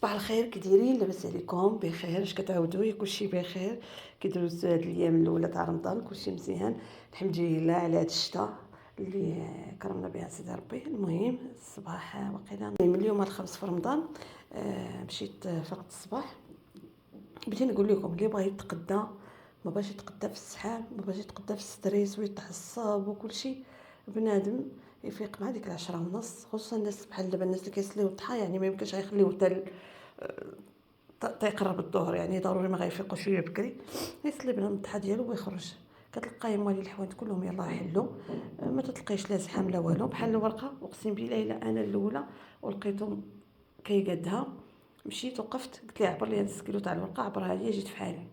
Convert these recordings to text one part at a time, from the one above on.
صباح الخير، كي دايرين؟ لاباس عليكم؟ بخير؟ اش كتعاودوا؟ كلشي بخير؟ كي دوزتو هاد الايام الاولى تاع رمضان؟ كلشي مزيان؟ الحمد لله على هاد الشتا اللي كرمنا بها سيدي ربي. المهم الصباح وقيلا، المهم اليوم الخمس في رمضان. مشيت فقت الصباح، بغيت نقول لكم اللي بغى يتقدى ما باش يتقدى في السحاب، ما باش يتقدى في الستريس ويتعصب وكلشي. بنادم يفيق مع ديك 10:30، خصوصا الناس بحال دابا الناس اللي كيصليو الضحى، يعني ما يمكنش غيخليو حتى تيقرب الظهر، يعني ضروري ما غيفيقوا شويه بكري، يصلي بلا الضحى ديالو ويخرج. كتلقاي موالي الحوانت كلهم يلاه يحلوا، ما تتلقايش لا زحام لا والو، بحال الورقه. اقسم بالله الا انا الاولى ولقيتهم كيقادها، مشيت وقفت قلت ليه عبر لي هاد السكيلو تاع الورقه، عبرها ليا جيت فحالي.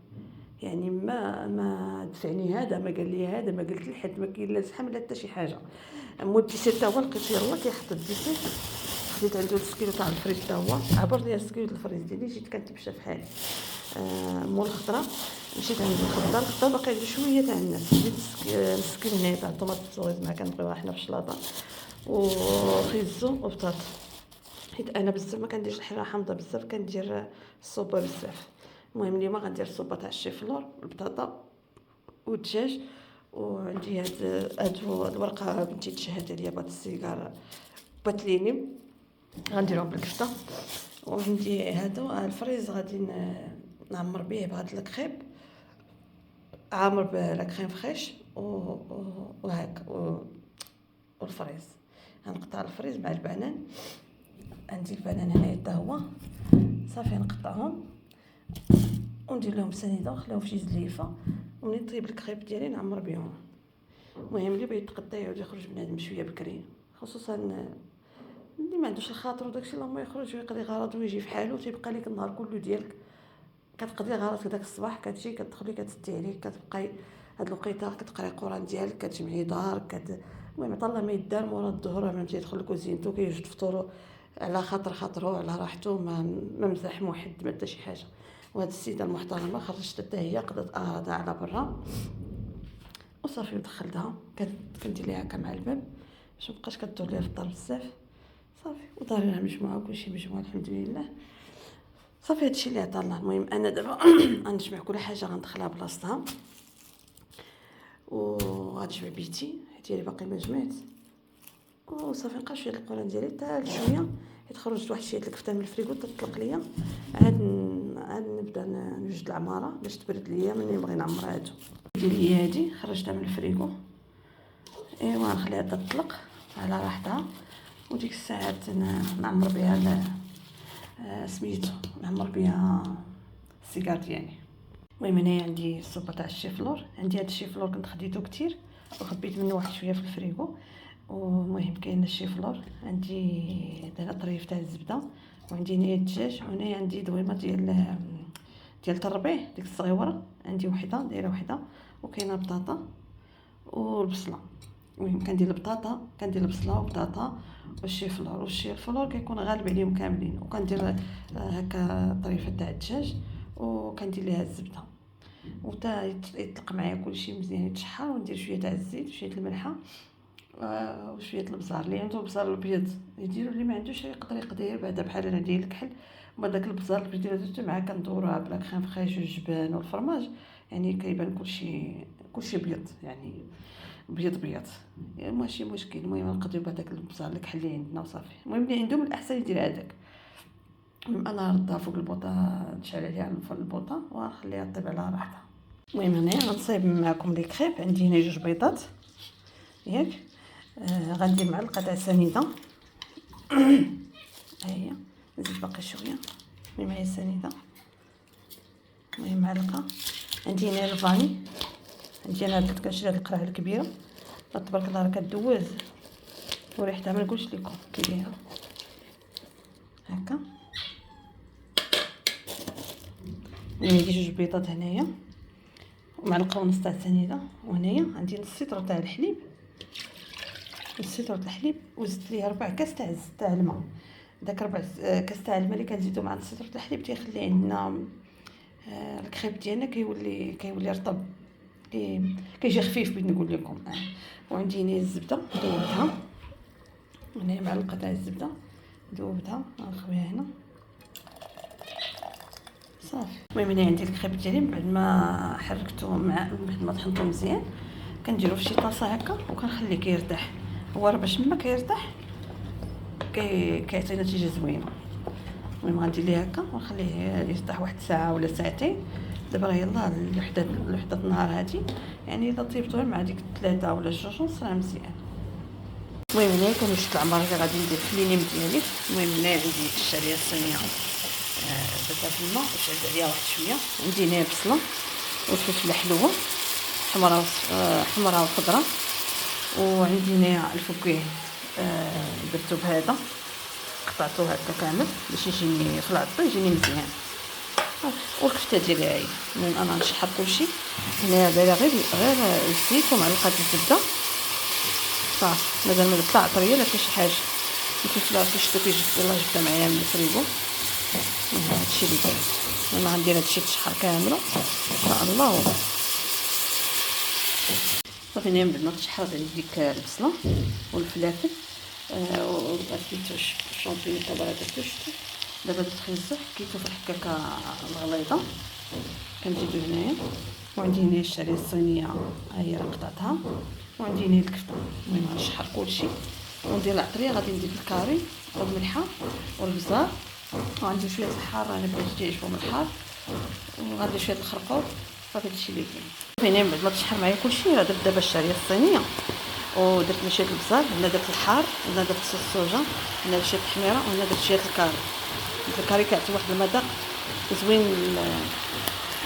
يعني ما دفعني هذا، ما قال لي هذا، ما قلت لحد، ما كاين لا زحام لا حتى شي حاجه. مو الديسير تا هو لقيت يلاه كيحط الديسير، خديت عنده السكيلو تاع الفريز تا هو عبر لي السكيلو تاع الفريز ديالي، جيت كنتمشى فحالي. مول الخضره مشيت عند الخضره باقي عندي شويه تاع الناس، جبت السكيل هنايا تاع الطوماط السويز ما كنبغيوها حنا في الشلاضه، وخيزو وبطاط، حيت انا بزاف ما كنديرش الحيره حامضه بزاف، كندير الصوبه بزاف. المهم اليوم غندير الصوبه تاع الشيفلور، البطاطا والدجاج. وعندي هاد الورقه بنتي تشهد عليا بهاد السيجار باتليني، غنديرهم بالكفته. وعندي هادو الفريز غادي نعمر به بهاد الكريب، عامر بلاكريم فريش وهاك والفريز. غنقطع الفريز مع البنان، عندي البنان هنايا حتى هو صافي، نقطعهم وندير لهم سنيده ونخليهم في شي زليفه، ومنين طيب الكريب ديالي نعمر بهم. المهم اللي بغى يتقدى يعود يخرج بنادم شويه بكري، خصوصا اللي ما عندوش الخاطر وداكشي، اللهم يخرج ويقضي غرض ويجي في حاله، تيبقى لك النهار كله ديالك كتقضي غرضك داك الصباح، كتجي كتدخلي كتسدي عليك، كتبقاي هاد الوقيته كتقراي القران ديالك، كتجمعي دارك المهم عطا الله ما يدار مورا الظهر ملي تيدخل لكوزينتو كيوجد فطورو على خاطرو على راحتو، ما مزاحم واحد ما حتى شي حاجه. وهاد السيده المحترمه خرجت حتى هي قضات اغراضها على برا وصافي، ودخلتها كندير ليها هكا مع الباب باش مبقاش كدور ليا في الدار بزاف. صافي ودارينها مجموعه كلشي مجموعه الحمد لله. صافي هادشي اللي عطا الله. المهم انا دابا غنجمع كل حاجه غندخلها بلاصتها، وغنجمع بيتي حيت هي باقي ما جمعت، وصافي نقرا شويه القران ديالي حتى شويه، حيت خرجت واحد شويه الكفته من الفريكو تطلق ليا، عاد نبدا نوجد العماره باش تبرد ليا ملي نبغي نعمر هادو ديالي. هادي خرجتها من الفريكو، ايوا نخليها تطلق على راحتها، وديك الساعات نعمر بها سميتو، نعمر بها السيجار ديالي. المهم هنايا عندي الصوبه تاع الشيفلور، عندي هاد الشيفلور كنت خديته كتير وخبيت منه واحد شويه في الفريكو. ومهم كاين الشيفلور، عندي هنا طريف تاع الزبده، وعندي هنايا الدجاج، وهنايا عندي دويمه ديال الربيع ديك الصغيوره، عندي وحده دايره وحده، وكاينه بطاطا والبصله. المهم كندير البطاطا، كندير البصله وبطاطا والشيفلور كيكون غالب عليهم كاملين، وكندير هكا طريفه تاع الدجاج، وكندير ليها الزبده وتا يطلق معايا كلشي مزيان يتشحر، وندير شويه تاع الزيت وشويه الملحه وشويه البزار. اللي عنده البزار الابيض يديروا، اللي ما عندوش يقدر يقدر بعدا بحال انا داير الكحل، ومن داك البزار اللي بديرو درتو معاه كندوروها بلا كريم فريش والجبن والفرماج، يعني كيبان كلشي بيض، يعني بيض ماشي مشكل. المهم نقضيو بهداك البزار الكحل اللي عندنا وصافي. المهم اللي عنده من الاحسن يدير هذاك. المهم انا ردها فوق البوطه، نشعل عليها فوق البوطه ونخليها طيب على راحتها. المهم هنايا غنصايب معكم لي كريب، عندي هنا 2 بيضات ياك، غندير معلقه تاع سنيده ها هي، نزيد باقي شويه. المهم هي سنيده، المهم معلقه. عندي هنا الفاني، عندي انا هاد كنشري هاد القرعه الكبيره، تبارك الله راه كدوز وريحتها ما نقولش لكم كي دايره هكا. عندي 2 بيضات هنايا ومعلقه ونص تاع السنيده، وهنايا عندي نص لتر تاع الحليب، نص لتر تاع الحليب، وزدت ليه 4 كاس تاع الماء. داك 4 كاس تاع الماء اللي كنزيدو مع نص لتر تاع الحليب تيخلي عندنا الكريب ديالنا كيولي رطب، كيجي خفيف بغيت نقول لكم. وعندي هنا الزبده ذوبتها، هنا معلقه تاع الزبده ذوبتها نخويها هنا صافي. المهم هنا عندي الكريب ديالي بعد ما حركته مع بعد ما طحنته مزيان كنديرو في شي طاسه هكا وكنخليه كيرتاح. هو راه باش ما كيرتاح كيعطي نتيجه زوينه. المهم غندير ليه هكا ونخليه يرتاح واحد ساعه ولا ساعتين. دابا يلاه لوحده النهار هادي، يعني الا طيبتوه مع ديك 3 ولا 2 ونص راه مزيان. المهم هنايا كنوجد العمر اللي غادي ندير في لينيم ديالي. المهم هنايا عندي الشعريه الصينيه درتها في الماء وشعلت عليها واحد شويه. عندي هنايا بصله والفلفله حلوه حمراء وخضراء. وعندي هنايا الفكيه درتو بهذا قطعته هكا كامل باش يجيني في العطو يجيني مزيان. والكفته ديالي هاهي. المهم انا نشحر كلشي هنايا دايره غير الزيت ومعلقه الزبده صافي. مازال ما طلع طريه لا شي حاجه. الفلفله شفتو يلاه جبتها معايا من الفريغو. هادشي اللي كاين. انا غندير هادشي تشحر كامله ان شاء الله. صافي هنا بعد ما تشحرت عندي ديك البصله والفلافل وغسلت الشامبيون تا راه درتو شفتو. دابا درت خنزر حكيتو في الحكاكه الغليظه كنزيدو هنايا. وعندي هنا الشعريه الصينيه ها هي راه قطعتها. وعندي هنا الكفته. المهم غنشحر كلشي وندير العطريه. غادي ندير الكاري والملحه والبزار وعندي شويه الحار. انا بغيت يعجبهم الحار وغندير شويه الخرقوق. صافي هادشي اللي كاين. هنا بعد ما تشحر معايا كلشي راه درت دابا الشعريه الصينيه ودرت شويه البزار. هنا درت الحار، هنا درت صوص الصوجا، هنا شويه الحميره وهنا درت شويه الكاري. الكاري كيعطي واحد المذاق زوين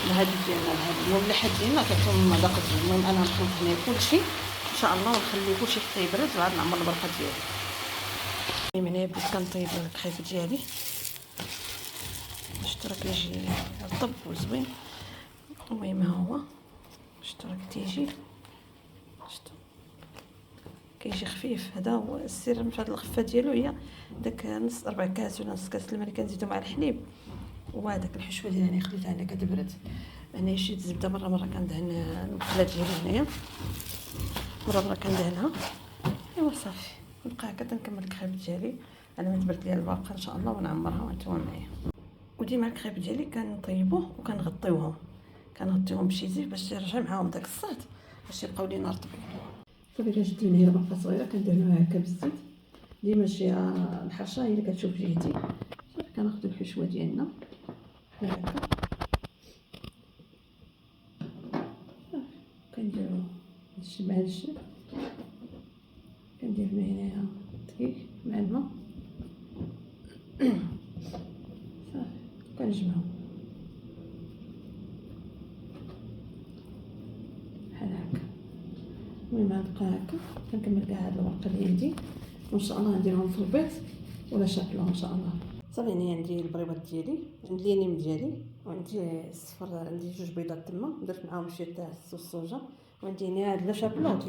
لهاد ديالنا لهاد المملحات ديالنا كيعطيو مذاق زوين. المهم انا نخلط هنا كلشي ان شاء الله ونخلي كلشي حتى يبرد وعاد نعمر البرقه ديالي. المهم هنا بديت كنطيب الكريب ديالي. شفتو راه كيجي رطب وزوين. المهم ها هو شفتو راه كتيجي شفتو كيجي خفيف. هذا هو السر من هاد الخفه ديالو، هي داك نص ربع كاس ولا نص كاس الماء اللي كنزيدو مع الحليب وهذاك الحشوه ديالي خليتها هنا كتبرد. هنايا شي الزبده مره كندهن المقله ديالي هنايا مره كندهنها. ايوا صافي نبقى هكا تنكمل الكريب ديالي على ما تبرد ليا الباقه ان شاء الله ونعمرها وانتم معايا. وديما الكريب ديالي كنطيبوه وكنغطيوهم بشي زيت باش يرجع معاهم داك الصهد باش يبقاو لينا رطبين. صافي الا شدو هنا باقه صغيره كندهنوها هكا بالزيت. ديما شي الحرشه هي اللي كتشوف جهتي. صافي كناخدو الحشوه ديالنا هكا صافي كنديرو هادشي مع هادشي. كندير هنايا دقيق مع الماء صافي كنجمعو بحال هكا. المهم غنبقى هكا كنكمل كاع هاد الورقه اللي عندي وان شاء الله نديرهم في البيض ولا شاكلو ان شاء الله. صافي هنا عندي البريبات ديالي، عندي لينيم ديالي وعندي الصفر. عندي جوج بيضات تما درت معاهم شويه تاع صوص الصوجا. وعندي هنا هاد لا شابلو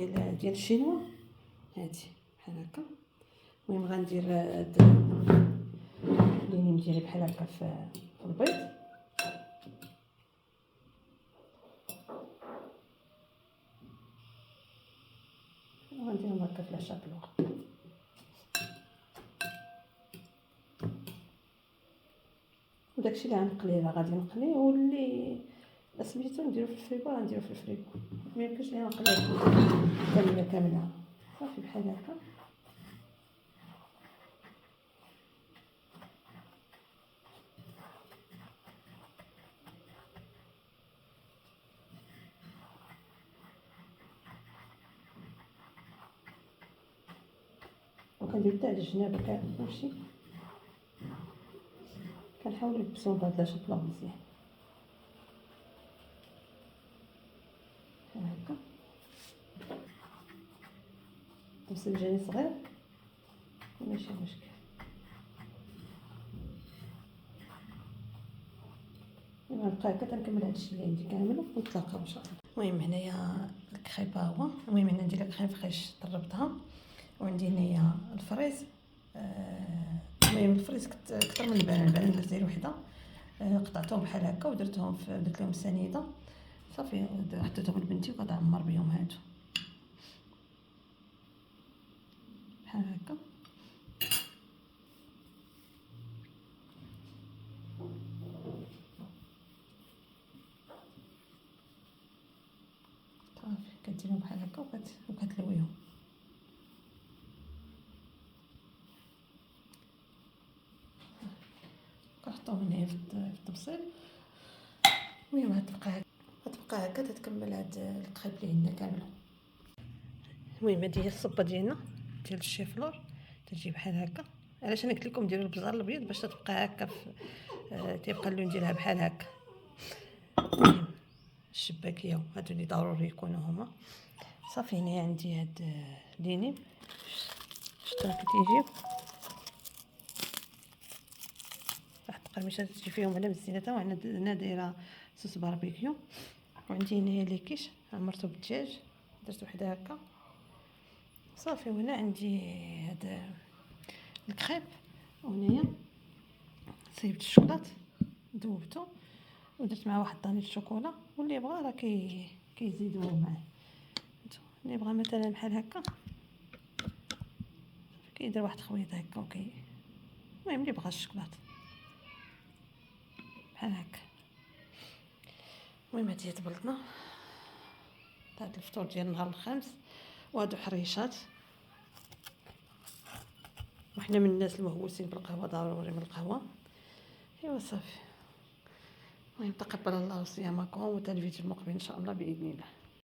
ديال الشينوا هادي بحال هكا. المهم غندير هاد لينيم ديالي بحال هكا في البيض. وغنديرهم هكا في لا شابلو. وداكشي اللي غنقليه راه غادي نقليه واللي سميتو نديرو في الفريغو غنديرو في الفريغو. ميمكنش ليا نقليه كامله صافي بحال هكا. وكندير حتى على الجناب كلشي كنحاول نلبسهم بهاد لا شابلو مزيان بحال هكا. مسنجاني صغير ماشي مشكل. غنبقى هكا تنكمل هادشي اللي عندي كامل ونتلاقاو ان شاء الله. المهم هنايا الكريب ها هو. المهم هنا ندير الكريم فريش طربتها. وعندي هنايا الفريز. المهم الفريز كثر من البنان درت غير وحده. قطعتهم بحال هكا ودرتهم درت لهم سنيده صافي حطيتهم لبنتي وكتعمر بهم هادو بحال هكا. الشوكولات وكتلويهم. كنحطوهم هنا في الطبسيل. المهم غتبقى هكا تتكمل هاد القخيب اللي عندنا كامله. المهم هادي هي الصبه ديالنا ديال الشيفلور، تجي بحال هكا. علاش انا قلت لكم ديروا البزار الابيض باش تبقى هكا تيبقى اللون ديالها بحال هكا. المهم الشباكيه هادو اللي ضروري يكونوا هما. صافي هنا عندي هاد لينيم شتو كتيجيو واحد القرميشه تجي فيهم على بالزينه، وهنا دايره صوص باربيكيو. وعندي هنايا لي كيش عمرته بالدجاج، درت وحده هكا صافي. وهنا عندي هذا الكريب، وهنايا صيبت الشوكولات ذوبته ودرت معاه واحد طاني الشوكولا، واللي بغى راه كيزيدوه معاه. اللي بغى مثلا بحال هكا كيدير واحد الخويط هكا المهم اللي بغى الشوكولات بحال هكا. المهم هادي طبلتنا هاد الفطور ديال نهار الخامس، وهادو حريشات. وحنا من الناس المهووسين بالقهوه، ضروري من القهوه. ايوا صافي. المهم تقبل الله صيامكم، وتا الفيديو المقبل ان شاء الله باذن الله.